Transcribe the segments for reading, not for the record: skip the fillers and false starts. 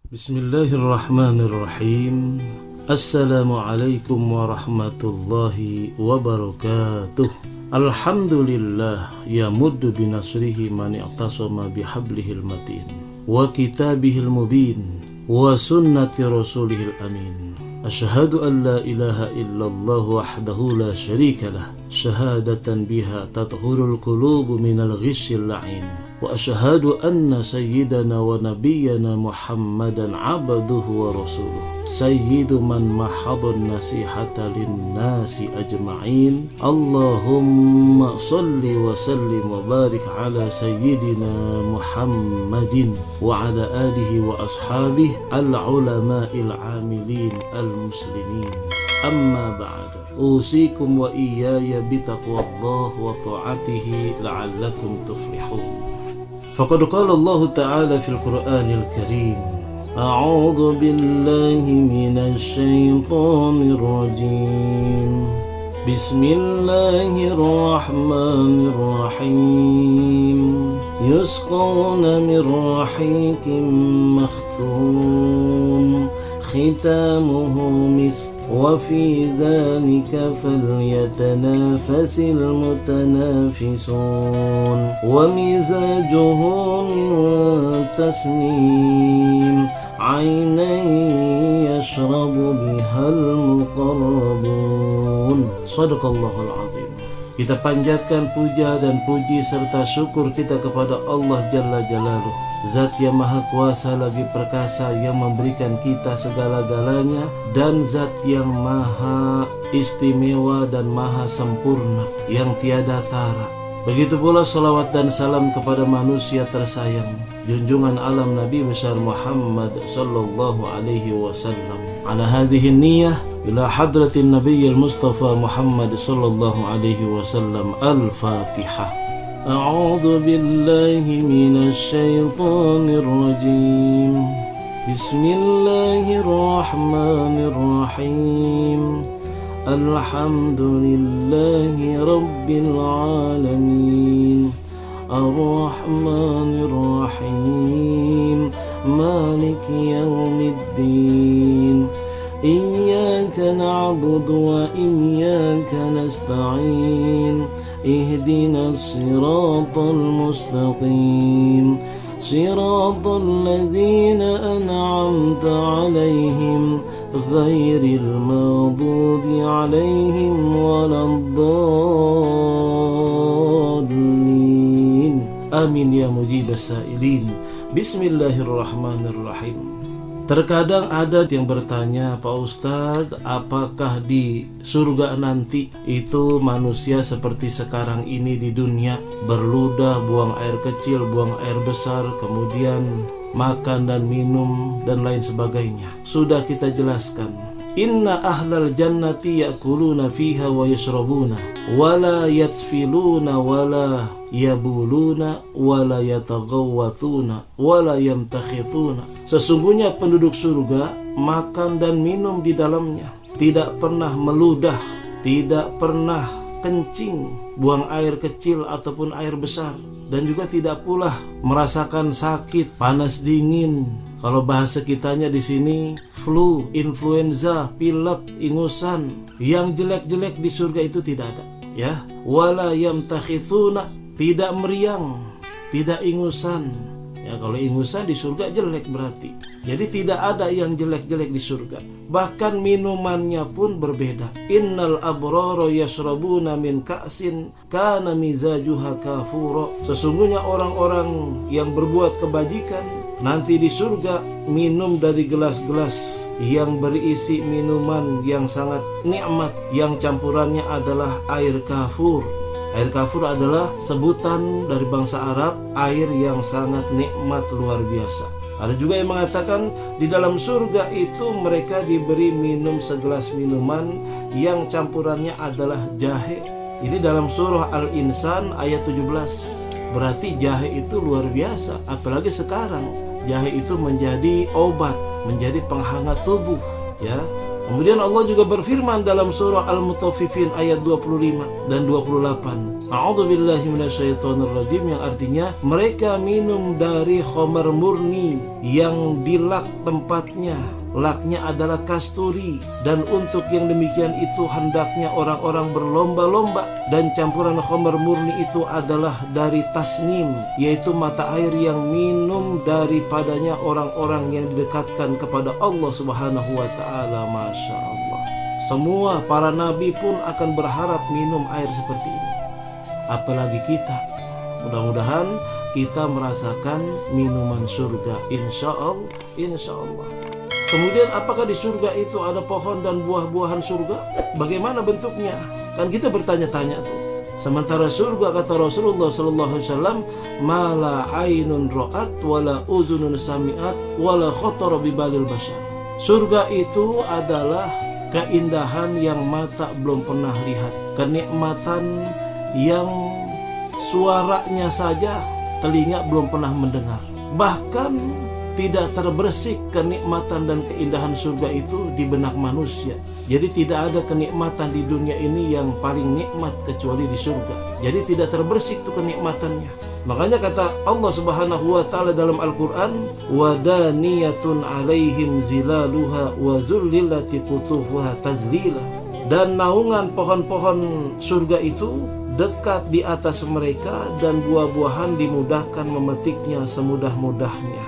Bismillahirrahmanirrahim. Assalamualaikum warahmatullahi wabarakatuh. Alhamdulillah yamuddu binasrihi man i'tasama bihablihil matin wa kitabihil mubin wa sunnati rasulihil amin. Asyhadu an la ilaha illallah wahdahu la syarika lah, syahadatan biha tathurul qulubu minal ghisyil la'in. Wa asyhadu anna sayyidana wa nabiyyana Muhammadan abduhu wa rasuluh, sayyidu man mahadun nasihata linnasi ajma'in. Allahumma salli wa sallim wa barik ala sayyidina Muhammadin wa ala alihi wa ashabihi al-ulama'il amilin al-muslimin. Amma ba'da, usikum wa iyaya bitaqwallah wa ta'atihi la'allakum tuflihun. Faqad qala Allah Ta'ala fil Qur'anil Karim, A'udzu billahi minasy syaithanir rajim. Bismillahirrahmanirrahim. Yusqawna min rahiqin makhtum, khitamuhu misk, wa fi dhalika falyatanafasil mutanafisun, wa mizajuhu min tasnim, aynan yashrabu bihal muqarrabun. Shadaqallahul azim. Kita panjatkan puja dan puji serta syukur kita kepada Allah Jalla Jalaluh, Zat yang Maha Kuasa lagi perkasa, yang memberikan kita segala-galanya, dan Zat yang Maha Istimewa dan Maha Sempurna, yang tiada tara. Begitu pula salawat dan salam kepada manusia tersayang, junjungan alam Nabi besar Muhammad sallallahu alaihi wasallam. Ala hadhihi niyyah ila hadratin Nabiyil Mustafa Muhammad sallallahu alaihi wasallam. Al-Fatihah. A'udzu billahi minasy syaithanir rajim. Bismillahirrahmanirrahim. Alhamdulillahi rabbil alamin. Ar-Rahmanir Rahim. Maliki yaumiddin. Iyyaka na'budu wa iyyaka nasta'in. Ihdinas siratal mustaqim. Siratal ladzina an'amta 'alaihim ghairil maghdubi 'alaihim waladdallin. Amin ya mujibas sa'ilin. Bismillahirrahmanirrahim. Terkadang ada yang bertanya, Pak Ustadz, apakah di surga nanti itu manusia seperti sekarang ini di dunia, berludah, buang air kecil, buang air besar, kemudian makan dan minum dan lain sebagainya? Sudah kita jelaskan, inna ahlal jannati ya'kuluna fiha wa yashrabuna wala yatsfiluna wala yabuluna wala yataghawwatuna wala yamtakhithuna. Sesungguhnya penduduk surga makan dan minum di dalamnya, tidak pernah meludah, tidak pernah kencing, buang air kecil ataupun air besar, dan juga tidak pula merasakan sakit, panas dingin. Kalau bahasa kitanya di sini flu, influenza, pilek, ingusan. Yang jelek-jelek di surga itu tidak ada, ya. Wala yamtakhithuna, tidak meriang, tidak ingusan. Ya, kalau ingusan di surga jelek berarti. Jadi tidak ada yang jelek-jelek di surga. Bahkan minumannya pun berbeda. Innal abrara yashrabuna min ka'sin kana mizajuha kafura. Sesungguhnya orang-orang yang berbuat kebajikan nanti di surga minum dari gelas-gelas yang berisi minuman yang sangat nikmat, yang campurannya adalah air kafur. Air kafur adalah sebutan dari bangsa Arab, air yang sangat nikmat luar biasa. Ada juga yang mengatakan di dalam surga itu mereka diberi minum segelas minuman yang campurannya adalah jahe. Ini dalam surah Al-Insan ayat 17. Berarti jahe itu luar biasa, apalagi sekarang. Jahe itu menjadi obat, menjadi penghangat tubuh, ya. Kemudian Allah juga berfirman dalam surah Al-Mutaffifin ayat 25 dan 28. A'udzubillahi minasyaitonirrajim, yang artinya mereka minum dari khamar murni yang dilak tempatnya. Laknya adalah kasturi, dan untuk yang demikian itu hendaknya orang-orang berlomba-lomba, dan campuran khamar murni itu adalah dari tasnim, yaitu mata air yang minum daripadanya orang-orang yang didekatkan kepada Allah Subhanahu wa ta'ala. Masya Allah. Semua para nabi pun akan berharap minum air seperti ini, apalagi kita. Mudah-mudahan kita merasakan minuman surga, insya Allah. Kemudian apakah di surga itu ada pohon dan buah-buahan surga? Bagaimana bentuknya? Kan kita bertanya-tanya tuh. Sementara surga, kata Rasulullah sallallahu alaihi wasallam, "Mala ainun ra'at wala uzunun sami'at wala khatara bibalil bashar." Surga itu adalah keindahan yang mata belum pernah lihat, kenikmatan yang suaranya saja telinga belum pernah mendengar. Bahkan tidak terbersih kenikmatan dan keindahan surga itu di benak manusia. Jadi tidak ada kenikmatan di dunia ini yang paling nikmat kecuali di surga. Jadi tidak terbersih itu kenikmatannya. Makanya kata Allah Subhanahu wa ta'ala dalam Al-Quran, "Wadaniyatun alaihim zilaluha wa zullilati qutufuha tazlila." Dan naungan pohon-pohon surga itu dekat di atas mereka, dan buah-buahan dimudahkan memetiknya semudah-mudahnya.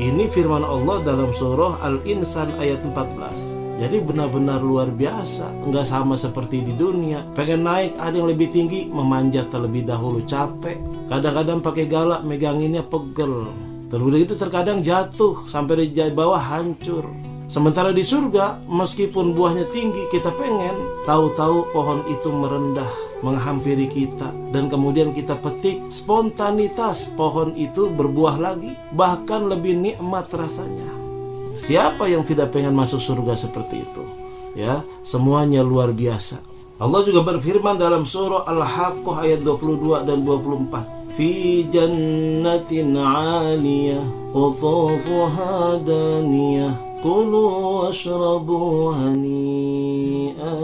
Ini firman Allah dalam surah Al-Insan ayat 14. Jadi benar-benar luar biasa. Enggak sama seperti di dunia. Pengen naik ada yang lebih tinggi, memanjat terlebih dahulu, capek. Kadang-kadang pakai galak, meganginnya pegel. Terus itu terkadang jatuh sampai di bawah hancur. Sementara di surga, meskipun buahnya tinggi, kita pengen, tahu-tahu pohon itu merendah menghampiri kita, dan kemudian kita petik, spontanitas pohon itu berbuah lagi, bahkan lebih nikmat rasanya. Siapa yang tidak pengen masuk surga seperti itu? Ya, semuanya luar biasa. Allah juga berfirman dalam surah Al-Haqqah ayat 22 dan 24. Fi jannatin 'aliyah qutufuha daniyah kulu washrabu hani'an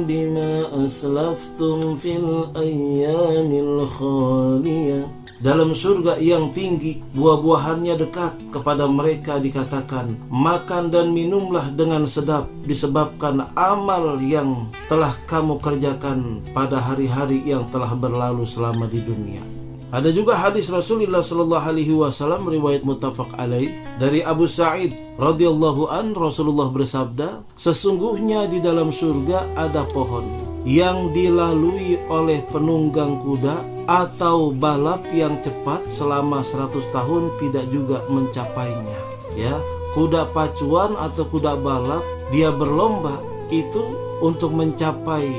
bima aslaftum fil ayyamil khaliyah. Dalam surga yang tinggi, buah-buahannya dekat kepada mereka, dikatakan, makan dan minumlah dengan sedap disebabkan amal yang telah kamu kerjakan pada hari-hari yang telah berlalu selama di dunia. Ada juga hadis Rasulullah sallallahu alaihi wasallam riwayat muttafaq alaih dari Abu Sa'id radhiyallahu an, Rasulullah bersabda, sesungguhnya di dalam surga ada pohon yang dilalui oleh penunggang kuda atau balap yang cepat selama 100 tahun tidak juga mencapainya. Ya, kuda pacuan atau kuda balap, dia berlomba itu untuk mencapai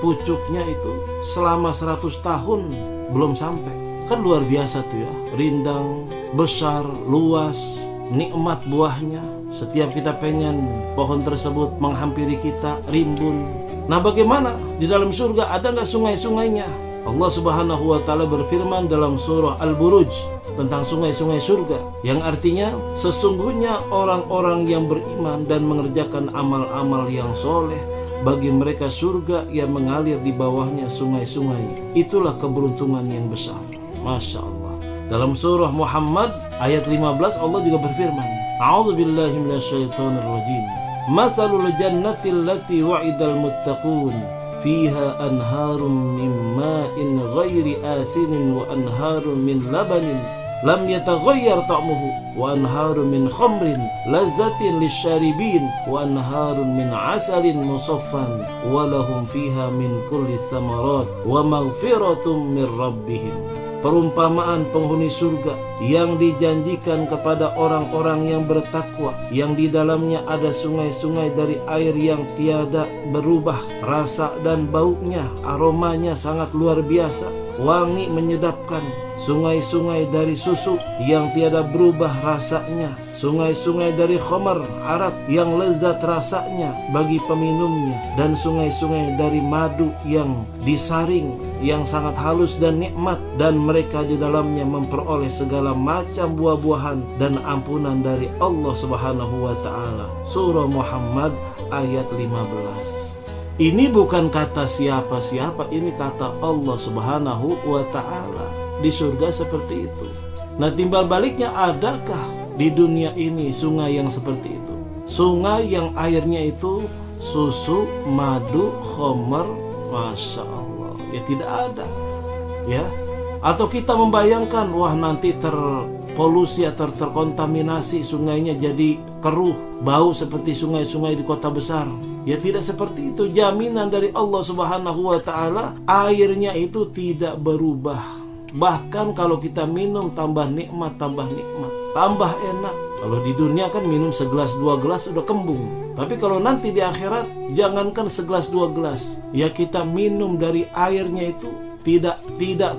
pucuknya itu selama 100 tahun belum sampai. Kan luar biasa tuh ya, rindang, besar, luas, nikmat buahnya. Setiap kita pengen pohon tersebut menghampiri kita, rimbun. Nah bagaimana? Di dalam surga ada nggak sungai-sungainya? Allah Subhanahu wa ta'ala berfirman dalam surah Al-Buruj tentang sungai-sungai surga, yang artinya sesungguhnya orang-orang yang beriman dan mengerjakan amal-amal yang soleh, bagi mereka surga yang mengalir di bawahnya sungai-sungai. Itulah keberuntungan yang besar. Masya Allah. Dalam surah Muhammad ayat 15 Allah juga berfirman, A'udzubillahi minasyaitonirrajim. Matsalul jannati allati wa'idal muttaqun fiha anharun min ma'in ghairi asinin wa anharun min labanin lam yataghayyar ta'muhu wa anharun min khamrin lazzatin lisyaribin wa anharun min asalin musaffan wa lahum fiha min kulli thamarat wa maghfiratum min rabbihim. Perumpamaan penghuni surga yang dijanjikan kepada orang-orang yang bertakwa, yang di dalamnya ada sungai-sungai dari air yang tiada berubah rasa dan baunya, aromanya sangat luar biasa, wangi menyedapkan. Sungai-sungai dari susu yang tiada berubah rasanya, sungai-sungai dari khamar, arak yang lezat rasanya bagi peminumnya, dan sungai-sungai dari madu yang disaring yang sangat halus dan nikmat, dan mereka di dalamnya memperoleh segala macam buah-buahan dan ampunan dari Allah Subhanahu wa taala. Surah Muhammad ayat 15. Ini bukan kata siapa-siapa, ini kata Allah Subhanahu wa taala. Di surga seperti itu. Nah, timbal baliknya, adakah di dunia ini sungai yang seperti itu? Sungai yang airnya itu susu, madu, khamar, Masya Allah. Ya tidak ada. Ya. Atau kita membayangkan, wah nanti terpolusi atau terkontaminasi, sungainya jadi keruh, bau seperti sungai-sungai di kota besar. Ya tidak seperti itu. Jaminan dari Allah Subhanahu wa taala, airnya itu tidak berubah. Bahkan kalau kita minum tambah nikmat, tambah enak. Kalau di dunia kan minum segelas dua gelas udah kembung. Tapi kalau nanti di akhirat, jangankan segelas dua gelas, ya kita minum dari airnya itu tidak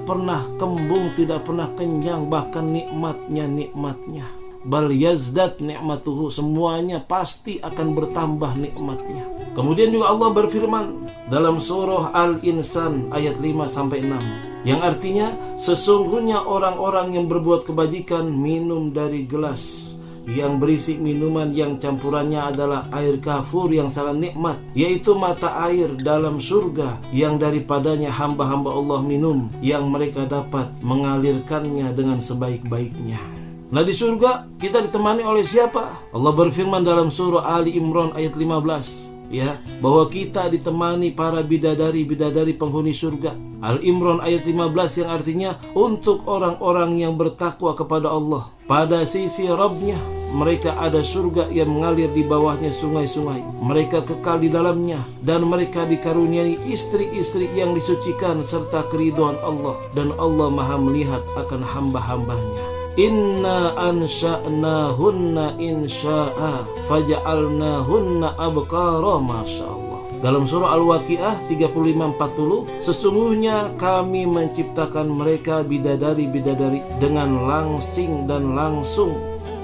pernah kembung, tidak pernah kenyang, bahkan nikmatnya. Bal yazdad ni'matuhu, semuanya pasti akan bertambah nikmatnya. Kemudian juga Allah berfirman dalam surah Al-Insan ayat 5-6, yang artinya, sesungguhnya orang-orang yang berbuat kebajikan minum dari gelas yang berisi minuman yang campurannya adalah air kafur yang sangat nikmat, yaitu mata air dalam surga yang daripadanya hamba-hamba Allah minum, yang mereka dapat mengalirkannya dengan sebaik-baiknya. Nah, di surga kita ditemani oleh siapa? Allah berfirman dalam surah Ali Imran ayat 15, ya, bahwa kita ditemani para bidadari-bidadari penghuni surga. Al-Imran ayat 15 yang artinya untuk orang-orang yang bertakwa kepada Allah. Pada sisi Rabbnya, mereka ada surga yang mengalir di bawahnya sungai-sungai. Mereka kekal di dalamnya, dan mereka dikaruniai istri-istri yang disucikan serta keridhaan Allah, dan Allah Maha melihat akan hamba-hambanya. Inna ansha'nahunna insya'a faja'alnahunna abkara. Masya Allah. Dalam surah Al-Waqiah 35-40, sesungguhnya kami menciptakan mereka bidadari-bidadari dengan langsing dan langsung,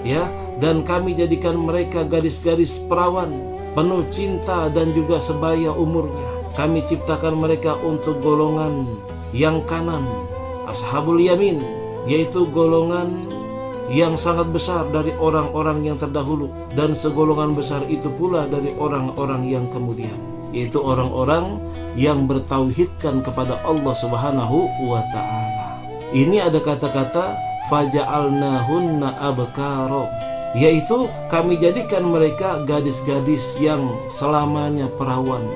ya, dan kami jadikan mereka gadis-gadis perawan penuh cinta dan juga sebaya umurnya. Kami ciptakan mereka untuk golongan yang kanan, ashabul yamin, yaitu golongan yang sangat besar dari orang-orang yang terdahulu, dan segolongan besar itu pula dari orang-orang yang kemudian, yaitu orang-orang yang bertauhidkan kepada Allah Subhanahu wa ta'ala. Ini ada kata-kata faja'alnahunna abkara, yaitu kami jadikan mereka gadis-gadis yang selamanya perawan.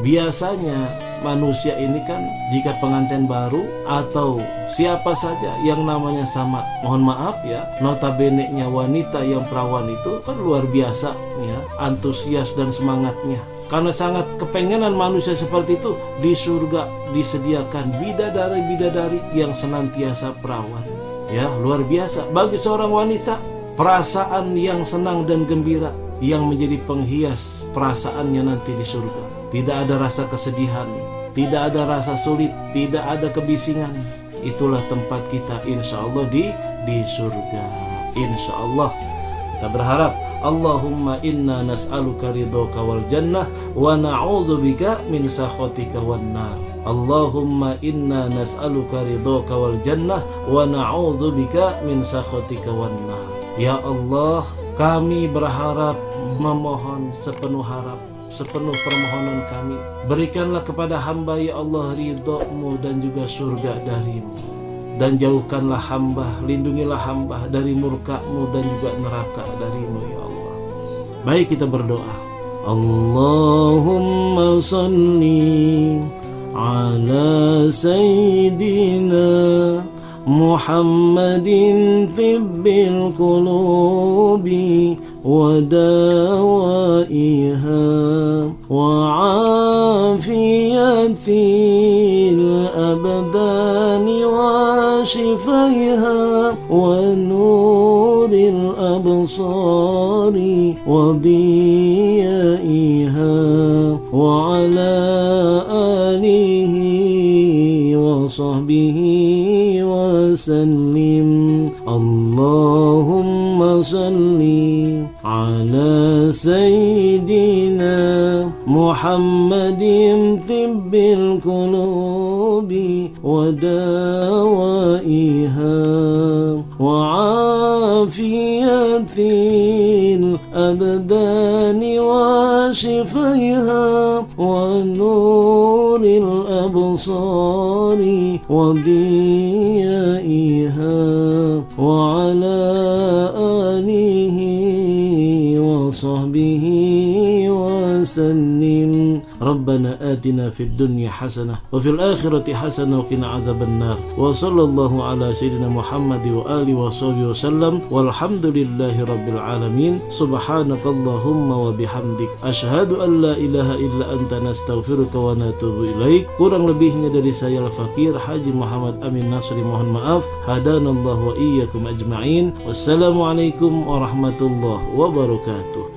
Biasanya manusia ini kan, jika pengantin baru atau siapa saja yang namanya sama, mohon maaf ya, notabene-nya wanita yang perawan itu kan luar biasa ya, antusias dan semangatnya. Karena sangat kepengenan manusia seperti itu, di surga disediakan bidadari-bidadari yang senantiasa perawan. Ya, luar biasa. Bagi seorang wanita, perasaan yang senang dan gembira yang menjadi penghias perasaannya nanti di surga. Tidak ada rasa kesedihan, tidak ada rasa sulit, tidak ada kebisingan. Itulah tempat kita insya Allah di surga. Insya Allah. Kita berharap, Allahumma inna nas'aluka ridhoka wal jannah wa na'udzubika min sakhatika wan nar. Allahumma inna nas'aluka ridhoka wal jannah wa na'udzubika min sakhatika wan nar. Ya Allah, kami berharap, memohon sepenuh harap, sepenuh permohonan kami, berikanlah kepada hamba ya Allah ridho-Mu dan juga surga dari-Mu, dan jauhkanlah hamba, lindungilah hamba dari murka-Mu dan juga neraka dari-Mu ya Allah. Baik, kita berdoa. Allahumma salli ala sayyidina Muhammadin tibbil qulubi wa dawaiha wa afiyatil abdani wa shifaiha wa nuril absari wa diyaiha wa ala alihi wa sahbihi wa sallim. Allahumma salli على سيدنا محمد طب القلوب ودوائها وعافية الأبدان وشفيها ونور الأبصار وضيائها وعلى آله وصحبه وسلم. ربنا آتنا في الدنيا حسنة وفي الآخرة حسنة وقنا عذاب النار وصلى الله على سيدنا محمد وآله وصحبه وسلم والحمد لله رب العالمين. سبحانك اللهم وبحمدك أشهد أن لا إله إلا أنت نستغفرك ونتوب إليك. Kurang lebihnya dari saya Al-Fakir Haji Muhammad Amin Nasri mohon maaf. Hadanallahu wa iyyakum ajma'in. Wassalamualaikum warahmatullahi wabarakatuh.